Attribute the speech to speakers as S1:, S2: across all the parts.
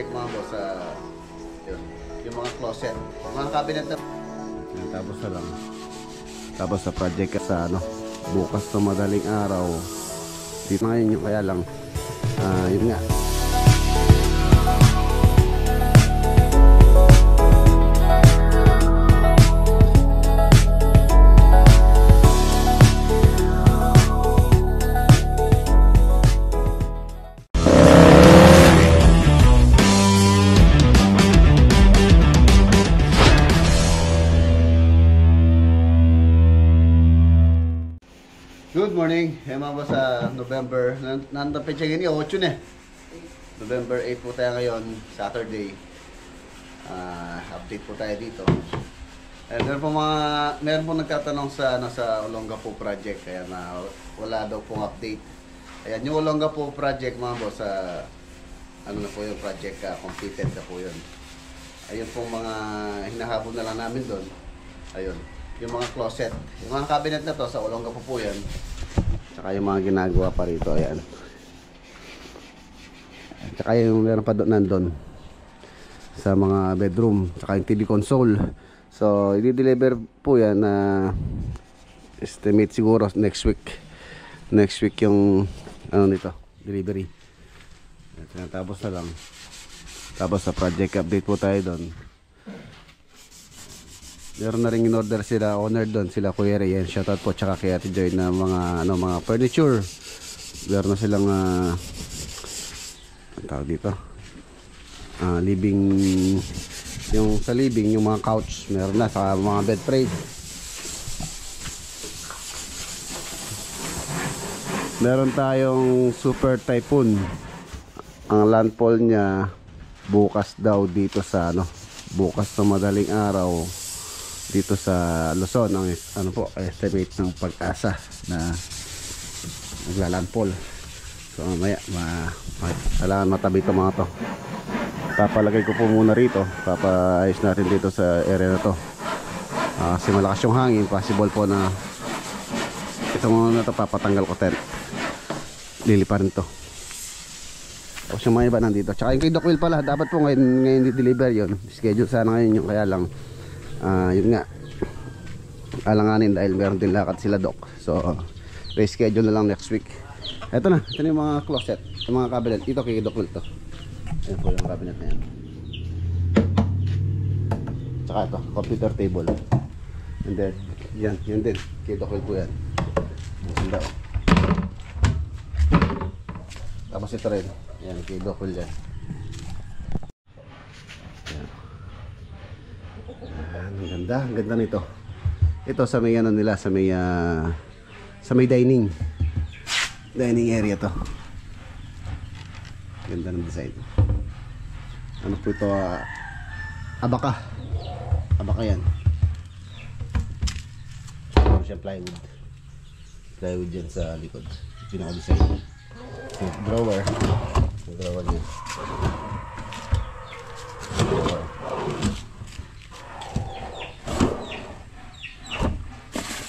S1: project mga boss sa yung mga closet, mga cabinet na. Tapos na lang. Tapos sa project sa bukas sa madaling araw. Dito ngayon yung kaya lang yun nga. Good morning, mga boss sa November. Nandapit siya ngayon, 8 na. November 8 po tayo ngayon, Saturday. Update po tayo dito. Meron po nagtatanong sa Olongapo project, kaya wala daw pong update. Ayan, yung Olongapo project mga boss, ano na po yung project, completed na po yun. Ayun pong mga hinahabol na lang namin doon. Ayun. Yung mga closet, yung mga cabinet na to sa Olongapo po yan. Tsaka yung mga ginagawa pa rito, ayan. Tsaka yung meron pa doon nandun sa mga bedroom, tsaka yung TV console. So, i-deliver po yan na estimate siguro next week. Next week yung nito, delivery. Tapos na lang. Tapos sa project update po tayo doon. Meron na rin in-order sila, owner doon, sila Kuya Ray. Shoutout po, tsaka kay Ate Joy na mga furniture. Meron na silang ang tawag dito, living, yung sa living, yung mga couch, meron na, sa mga bed frame. Meron tayong Super Typhoon. Ang landfall niya bukas daw dito sa bukas sa madaling araw dito sa Luzon. Ang estimate ng Pag-asa na naglalandfall. So mamaya kailangan matabi ito mga to. Papalagay ko po muna rito, papaayos natin dito sa area na to, kasi malakas yung hangin. Possible po na ito muna to, papatanggal ko tent, liliparin to. Tapos yung mga iba nandito, tsaka yung kay Doc Will pala, dapat po ngayon di-deliver yun. Schedule sana ngayon yung, kaya lang yun nga, alanganin dahil meron din lakad sila Doc. So reschedule na lang next week. Ito na yung mga closet, yung mga cabinet. Ito kay Doc Will to. Ayan po yung cabinet na yan. Tsaka ito, computer table. And then yan din kay Doc Will po yan. Tapos ito rin, yan kay Doc Will yan. Ang ganda nito. Ito sa may nila, sa may dining area to. Ganda ng design. Ano po ito? Abaka yan. Meron siyang plywood yan sa likod. Pinaka-design. Drawer niya.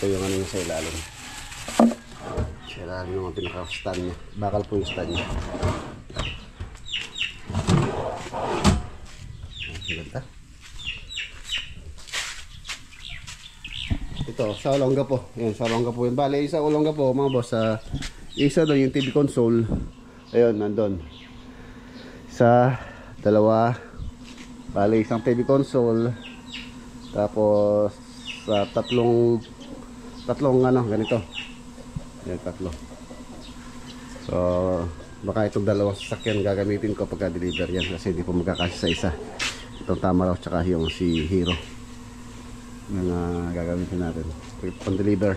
S1: Ito yung yung sa ilalim. Sa ilalim yung pinaka-stand niya. Bakal po yung stand niya. Ganda. Ito sa Olongapo. Yan, sa Olongapo yun. Bale, sa Olongapo mga boss, isa doon yung TV console. Ayun, nandun. Isa, dalawa. Bale, isang TV console. Tapos sa tatlong ganito. Yan, tatlo. So baka itong dalawang sasakyan gagamitin ko pagka deliver yan, kasi hindi po magkakasya sa isa. Itong Tamaraw tsaka yung si Hero na gagamitin natin pang deliver.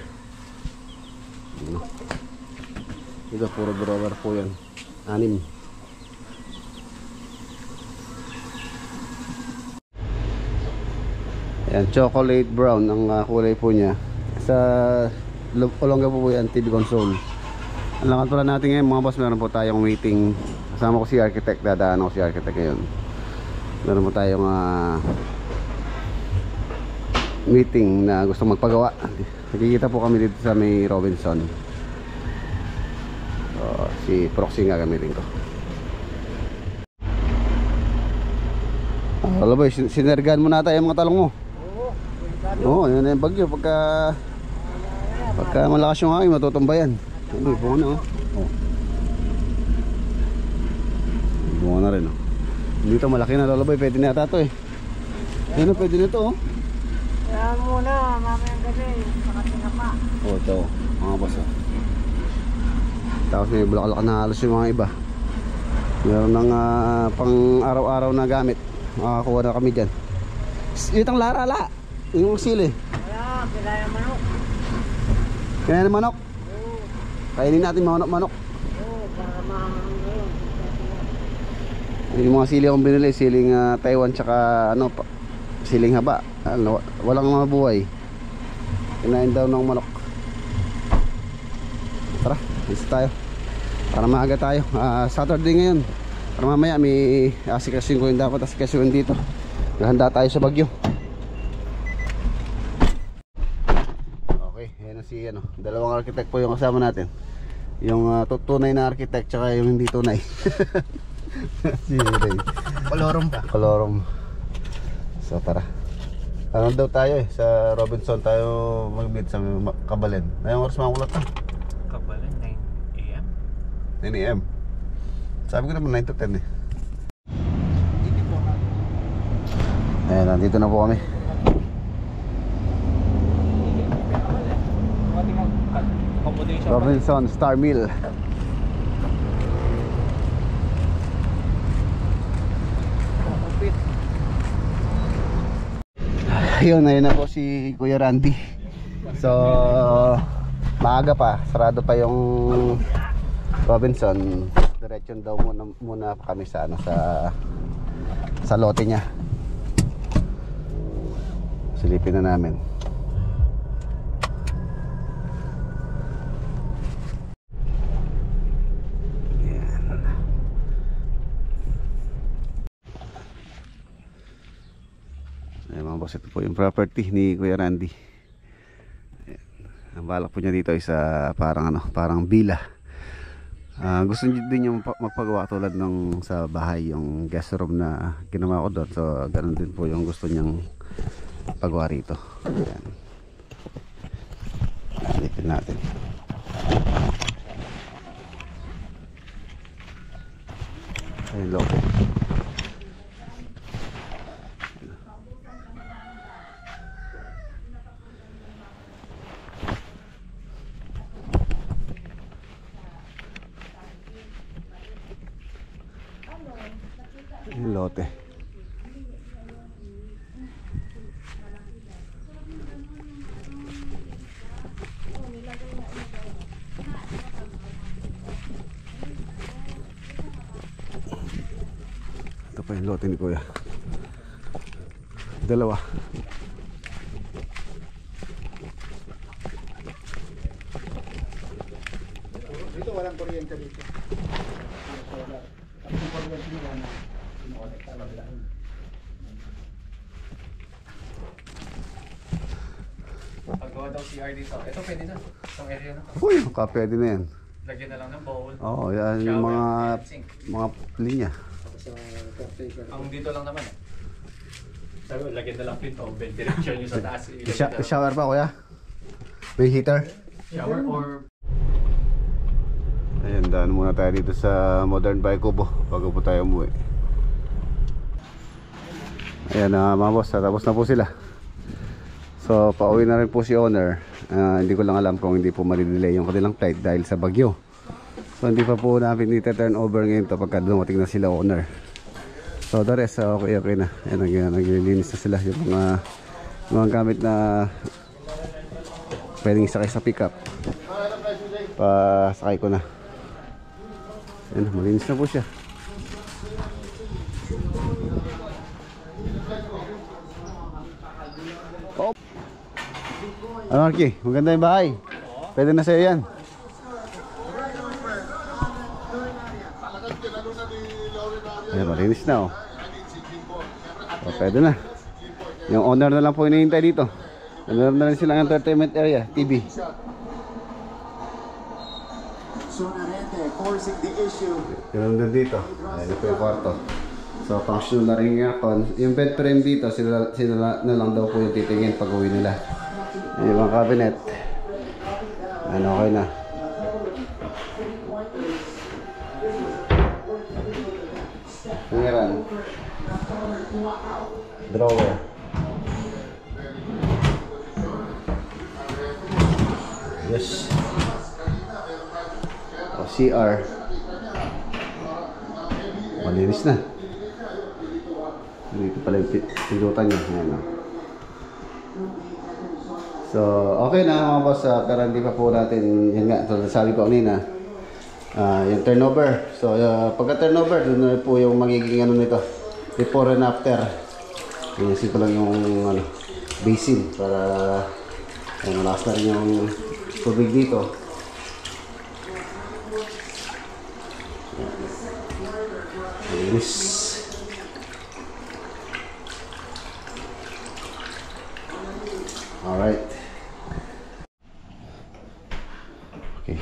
S1: Ito puro drawer po yan, 6. Yan, chocolate brown ang kulay po niya. Sa Olongapo po yan, TV console. Ang lakad pala natin ngayon mga boss, meron po tayong meeting. Kasama ko si architect, dadaan ako si architect ngayon. Meron po tayong meeting na gusto magpagawa. Nakikita po kami dito sa may Robinson. So, si Proxy nga gamitin ko. Wala ba, sinergahan mo na tayo yung mga talong mo. Oo, yun na yung bagyo. Pagka malakas yung hangin, matutumba yan. Ano, bunga na bunga na rin Dito malaki na lalabay, pwede na yata ito Yan na, pwede na ito
S2: Kaya muna, mamayang gabi, makatinga pa.
S1: ito, mga boss Tapos may bulaklak na halos yung mga iba. Meron ng pang araw-araw na gamit. Makakuha na kami dyan. Itang larala, yung sili.
S2: Kaya, kilaya manok.
S1: Kaya na manok. Kainin natin manok-manok.
S2: Para mahangang
S1: Yung mga sili akong binili, siling Taiwan tsaka siling haba. Walang mga buhay. Kinain daw ng manok. Tara, isa tayo. Para maaga tayo. Saturday ngayon. Para mamaya may asikasuin ko yung dapat asikasuin dito. Nahanda tayo sa bagyo. Okay, yan na si dalawang architect po yung kasama natin. Yung tunay na architect tsaka yung hindi tunay. Si Ray.
S2: Kolorum pa.
S1: Kolorum. So tara. Ano daw tayo sa Robinson tayo mag-meet sa Kabalen. Ngayong oras makulat na.
S2: Kapalan, 9 AM.
S1: 9 AM. Sabi ko naman 9 to 10 Ayan, nandito na po kami. Robinson Star Mill. Ayun, ayun na po si Kuya Randy. So maaga pa, sarado pa yung Robinson. Diretsyon daw muna kami sa sa lote niya. Silipin na namin. Ayan mga boss, ito po yung property ni Kuya Randy. Ayan. Ang balak po niya dito ay parang villa. Gusto niyo din yung magpagawa tulad ng sa bahay, yung guest room na ginawa ko doon. So ganun din po yung gusto niyang pagawa rito. Ayan. Alipin natin. Ayun, loke. Yung lote. Ito pa yung lote ni Kuya. Dalawa.
S2: Dito walang kuryente dito. Paggawa daw CR dito. Ito pwede na. Itong area na.
S1: Uy, pwede na yan.
S2: Lagyan na lang ng bowl.
S1: Oo, yan yung mga linya.
S2: Ang dito lang naman Sabi ko, lagyan na lang pinto. Ventilation yung sa taas.
S1: Shower pa Kuya? May heater?
S2: Shower or...
S1: Ayan, daan muna tayo dito sa Modern Bike Kubo bago po tayo umuwi. Ayan mga boss, tapos na po sila. So pauwi na rin po si owner. Hindi ko lang alam kung hindi po malidelay yung kanilang flight dahil sa bagyo. So hindi pa po namin i-turn over ngayon to pagka dumating na sila owner. So the rest, okay na. Ayan, naglilinis na sila yung mga gamit na pwedeng isakay sa pickup. Pasakay ko na. Ayan, malinis na po siya. Oh. Ano Arky? Maganda yung bahay. Pwede na sa'yo yan. Ayan, malinis na pwede na. Yung owner na lang po hinihintay dito. Meron na rin silang entertainment area, TV. Ganun din dito. Ayan po yung kwarto. So functional na rin yung aircon. Yung bed frame dito, sila na lang daw po yung titingin pag uwi nila. Yung mga cabinet, ano, okay na. Pangiran, drawer, yes. O, CR, malinis na. Dito pala yung pindutan niya. Ayan, o. So, okay na mga boss, pero hindi pa po natin, yun nga, so, sabi ko kanina, yung turnover. So, pagka turnover, doon na po yung magiging ano nito, before and after. Inisip ko lang yung ano, basin para malakas na rin yung tubig dito. Linis. Alright. Okay.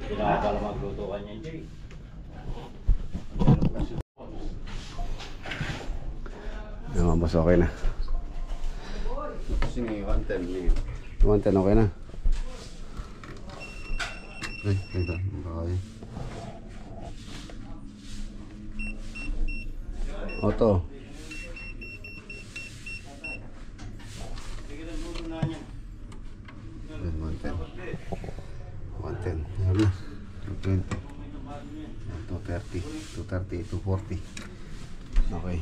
S2: Pinakakala magluto ka niya, Jay.
S1: Naman boss, okay na.
S2: Sige, 110
S1: 110 okay na. Ay, ito. Okay. Auto. Ayan, 110. 110. Ayan na. 220. 230. 230. 240. Okay.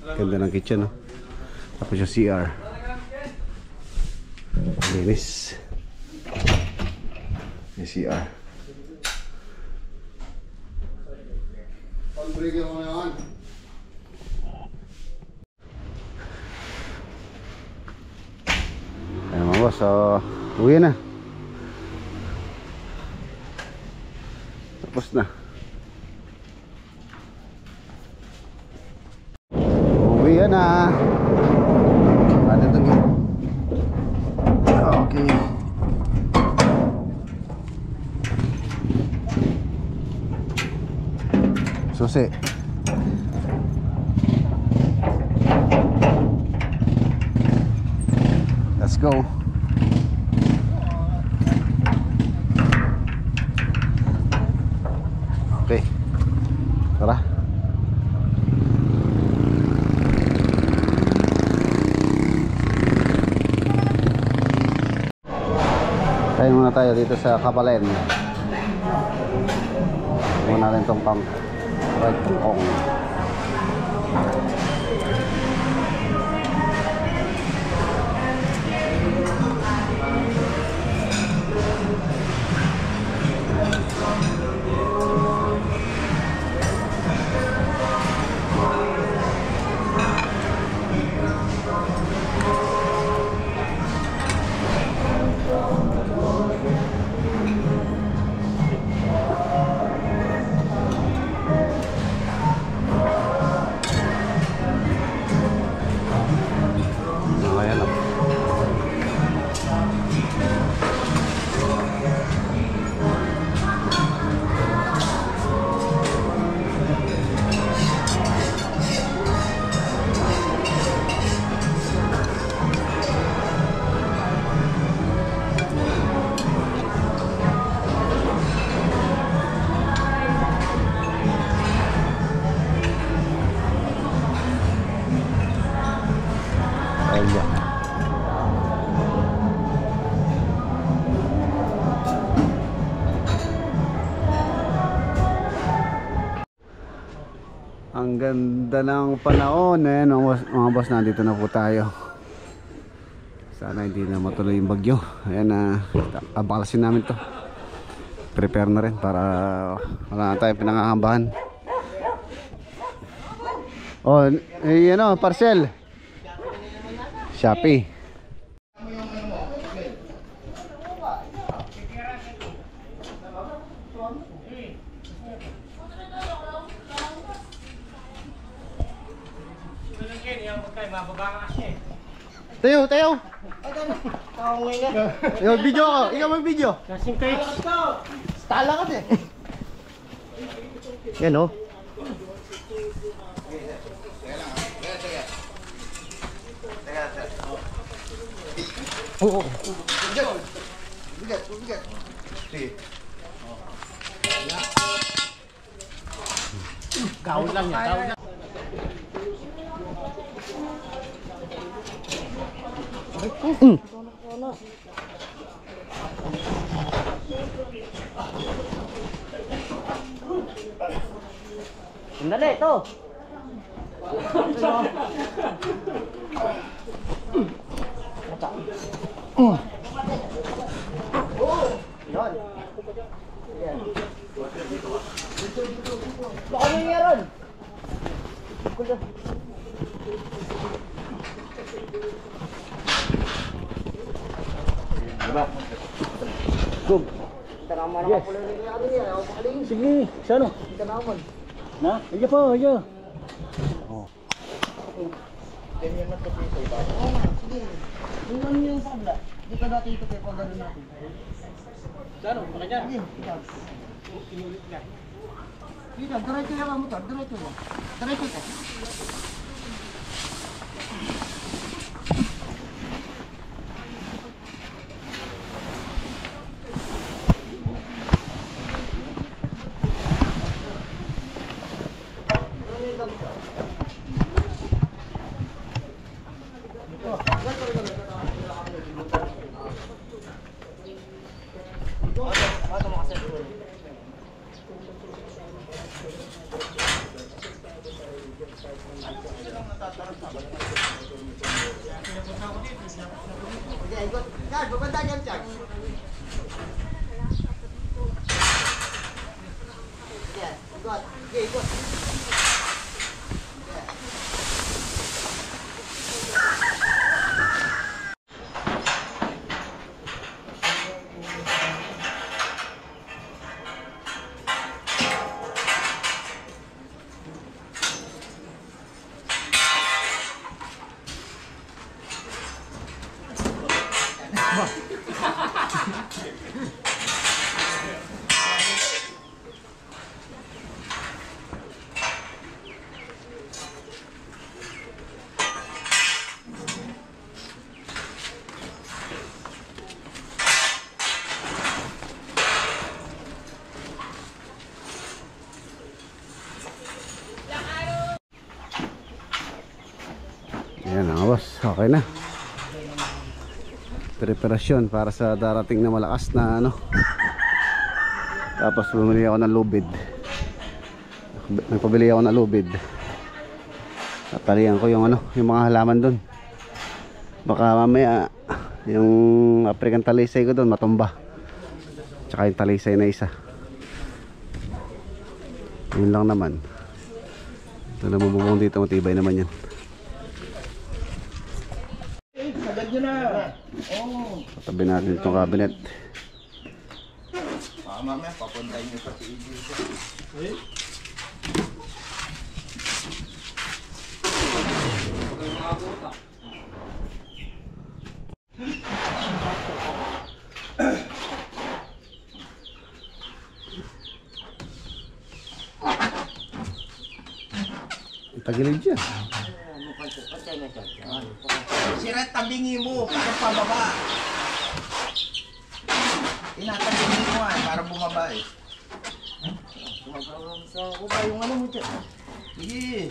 S1: Ganda ng kitchen, no? Tapos yung CR. Linis. Yung CR. Ayan mga boss, so uwi na. Tapos na. Uwi na. Ada lagi. Okay. Susi. Let's go. Okay. Tara. Kain muna tayo dito sa Kapalen. Muna natin itong pump. Right tungkong. Ang ganda ng panahon eh, mga boss, nandito na po tayo. Sana hindi na matuloy yung bagyo. Ayan na, abalasin namin to. Prepare na rin para wala na tayong pinangahambahan. Oh, ano, parcel. Shopee. Tayo, tayo. Yo, video ko. Ikaw mag-video.
S3: Kasing kayo.
S1: Tala ka eh. Yan oh. Oo. Bigat. Sige.
S3: Kaon lang yan. Kaon lang. Sandali, ito. Yan. Baka nyo yaron. Gum. Yes. Sige, sano? Na? Iya po, iya. Oh. Ganyan na to sa iba. Sige. Tingnan niyo yung sabla. Di ka dati ito kay pagano natin. Sano? Makanya. Inulit ka. Dito, diretso lang ang motor, diretso lang. Diretso ka.
S1: Ayan mga boss, okay na. Preparasyon para sa darating na malakas na ano. Tapos bumili ako ng lubid. Nagpabili ako ng lubid. Tatalian ko yung ano, yung mga halaman doon. Baka mamaya yung African talisay ko doon matumba. Tsaka yung talisay na isa. Yun lang naman. Ito na bubong dito, matibay naman yan. Tabi natin itong cabinet.
S4: Mamaya papuntahin nyo sa TV.
S1: Tagilid dyan.
S4: Sirat, tabingi mo para pababa. Inatabingi mo para bumaba eh.
S3: Sa uba yung ano mo dyan.
S4: Sige.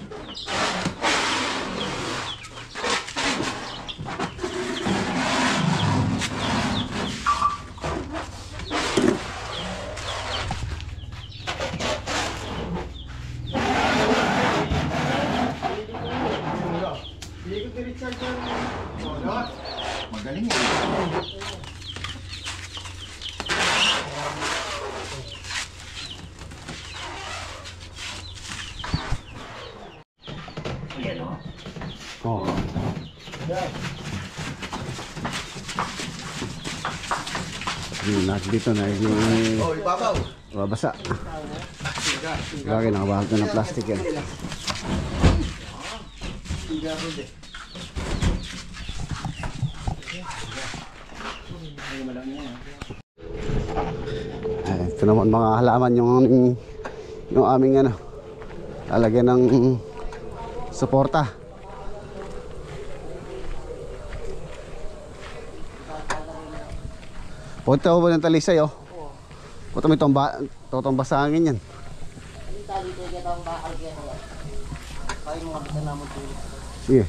S4: Magaling yan.
S1: Oh. Yun, lahat dito na yung
S4: Oh, ibabaw.
S1: babasa. Lagi nakabahag na ng plastic yan. Ito naman mga halaman yung aming ano, lalagyan ng suporta. Punta ko ba ng talisay oh? Punta may totong basangin yan. Sige.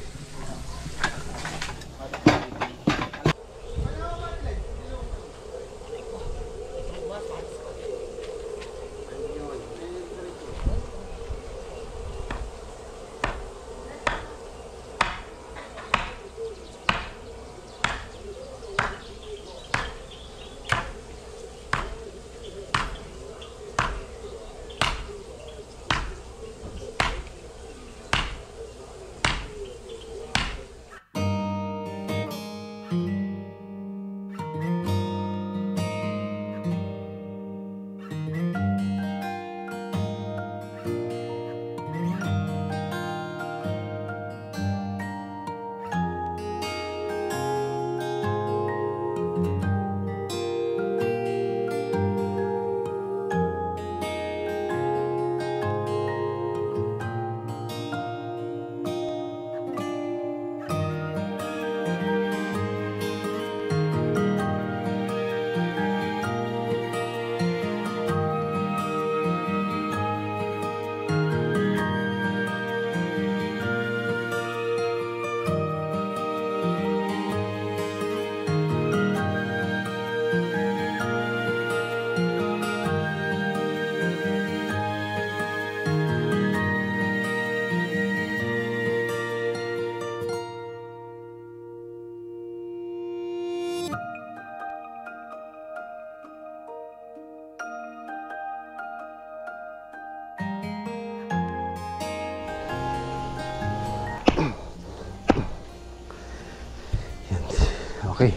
S1: Okay.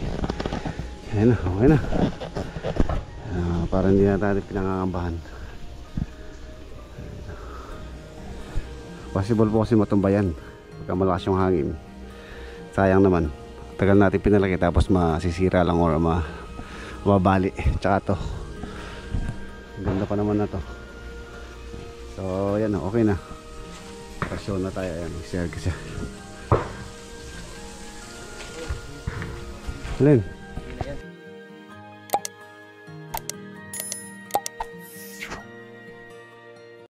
S1: Ayan na, okay na. Para hindi na tayo pinangangabahan. Possible po kasi matumbayan pagka malakas yung hangin. Sayang naman. Tagal natin pinalaki tapos masisira lang or mababali. Tsaka to. Ganda pa naman na to. So, ayan na, okay na. Pasyon na tayo. Ayan, share kasi. Len.